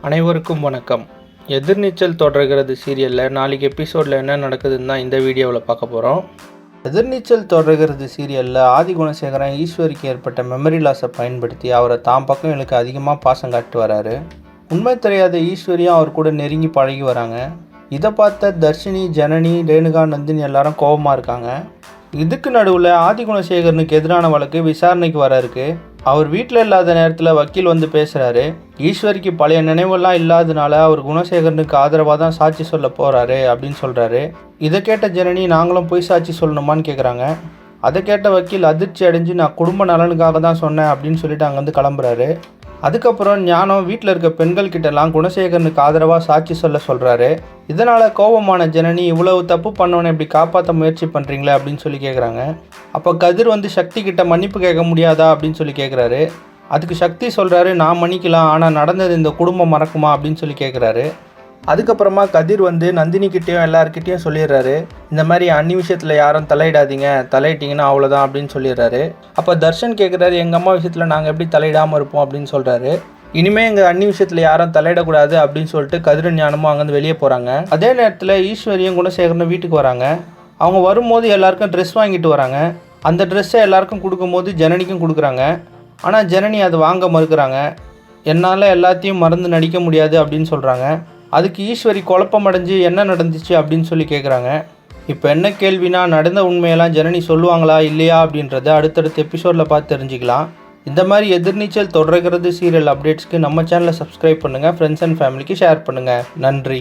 அனைவருக்கும் வணக்கம். எதிர்நீச்சல் தொடர்கிறது சீரியலில் நாளைக்கு எபிசோடில் என்ன நடக்குதுன்னு தான் இந்த வீடியோவில் பார்க்க போகிறோம். எதிர்நீச்சல் தொடர்கிறது சீரியலில் ஆதி குணசேகரன் ஈஸ்வரிக்கு ஏற்பட்ட மெமரி லாஸை பயன்படுத்தி அவரை தாம் பக்கம் எனக்கு அதிகமாக பாசம் காட்டு வராரு. உண்மை தெரியாத ஈஸ்வரியும் அவர் கூட நெருங்கி பழகி வராங்க. இதை பார்த்த தர்ஷினி, ஜனனி, ரேணுகா, நந்தினி எல்லாரும் கோபமாக இருக்காங்க. இதுக்கு நடுவில் ஆதி குணசேகரனுக்கு எதிரான வழக்கு விசாரணைக்கு வர இருக்கு. அவர் வீட்டில் இல்லாத நேரத்தில் வக்கீல் வந்து பேசுகிறாரு. ஈஸ்வரிக்கு பழைய நினைவெல்லாம் இல்லாதனால அவர் குணசேகரனுக்கு ஆதரவாக தான் சாட்சி சொல்ல போகிறாரு அப்படின்னு சொல்கிறாரு. இதை கேட்ட ஜனனி, நாங்களும் போய் சாட்சி சொல்லணுமான்னு கேட்குறாங்க. அதை கேட்ட வக்கீல் அதிர்ச்சி அடைஞ்சு, நான் குடும்ப நலனுக்காக தான் சொன்னேன் அப்படின்னு சொல்லிட்டு அங்கேருந்து கிளம்புறாரு. அதுக்கப்புறம் ஞானம் வீட்டில் இருக்க பெண்கள் கிட்டலாம் குணசேகரனுக்கு ஆதரவாக சாட்சி சொல்கிறாரு. இதனால் கோபமான ஜனனி, இவ்வளவு தப்பு பண்ணவனை இப்படி காப்பாற்ற முயற்சி பண்ணுறீங்களே அப்படின்னு சொல்லி கேட்குறாங்க. அப்போ கதிர் வந்து சக்தி கிட்ட மன்னிப்பு கேட்க முடியாதா அப்படின்னு சொல்லி கேட்குறாரு. அதுக்கு சக்தி சொல்கிறாரு, நான் மன்னிக்கலாம், ஆனால் நடந்தது இந்த குடும்பம் மறக்குமா அப்படின்னு சொல்லி கேட்குறாரு. அதுக்கப்புறமா கதிர் வந்து நந்தினிக்கிட்டேயும் எல்லாருக்கிட்டேயும் சொல்லிடுறாரு, இந்த மாதிரி அன்னி விஷயத்தில் யாரும் தலையிடாதீங்க, தலையிட்டிங்கன்னா அவ்வளோதான் அப்படின்னு சொல்லிடுறாரு. அப்போ தர்ஷன் கேட்குறாரு, எங்கள் அம்மா விஷயத்தில் நாங்கள் எப்படி தலையிடாமல் இருப்போம் அப்படின்னு சொல்கிறாரு. இனிமேல் எங்கள் அன்னி விஷயத்தில் யாரும் தலையிடக்கூடாது அப்படின்னு சொல்லிட்டு கதிரும் ஞானமும் அங்கேருந்து வெளியே போகிறாங்க. அதே நேரத்தில் ஈஸ்வரியும் குணசேகரனும் வீட்டுக்கு வராங்க. அவங்க வரும்போது எல்லாருக்கும் ட்ரெஸ் வாங்கிட்டு வராங்க. அந்த ட்ரெஸ்ஸை எல்லாருக்கும் கொடுக்கும்போது ஜனனிக்கும் கொடுக்குறாங்க. ஆனால் ஜனனி அதை வாங்க மறுக்கிறாங்க. என்னால் எல்லாத்தையும் மறந்து நடிக்க முடியாது அப்படின்னு சொல்கிறாங்க. அதுக்கு ஈஸ்வரி குழப்பம் அடைஞ்சு என்ன நடந்துச்சு அப்படின்னு சொல்லி கேட்குறாங்க. இப்போ என்ன கேள்வினா, நடந்த உண்மையெல்லாம் ஜனனி சொல்லுவாங்களா இல்லையா அப்படின்றத அடுத்தடுத்த எபிசோடில் பார்த்து தெரிஞ்சுக்கலாம். இந்த மாதிரி எதிர்நீச்சல் தொடர்கிறது சீரியல் அப்டேட்ஸ்க்கு நம்ம சேனலை சப்ஸ்கிரைப் பண்ணுங்கள், ஃப்ரெண்ட்ஸ் அண்ட் ஃபேமிலிக்கு ஷேர் பண்ணுங்கள். நன்றி.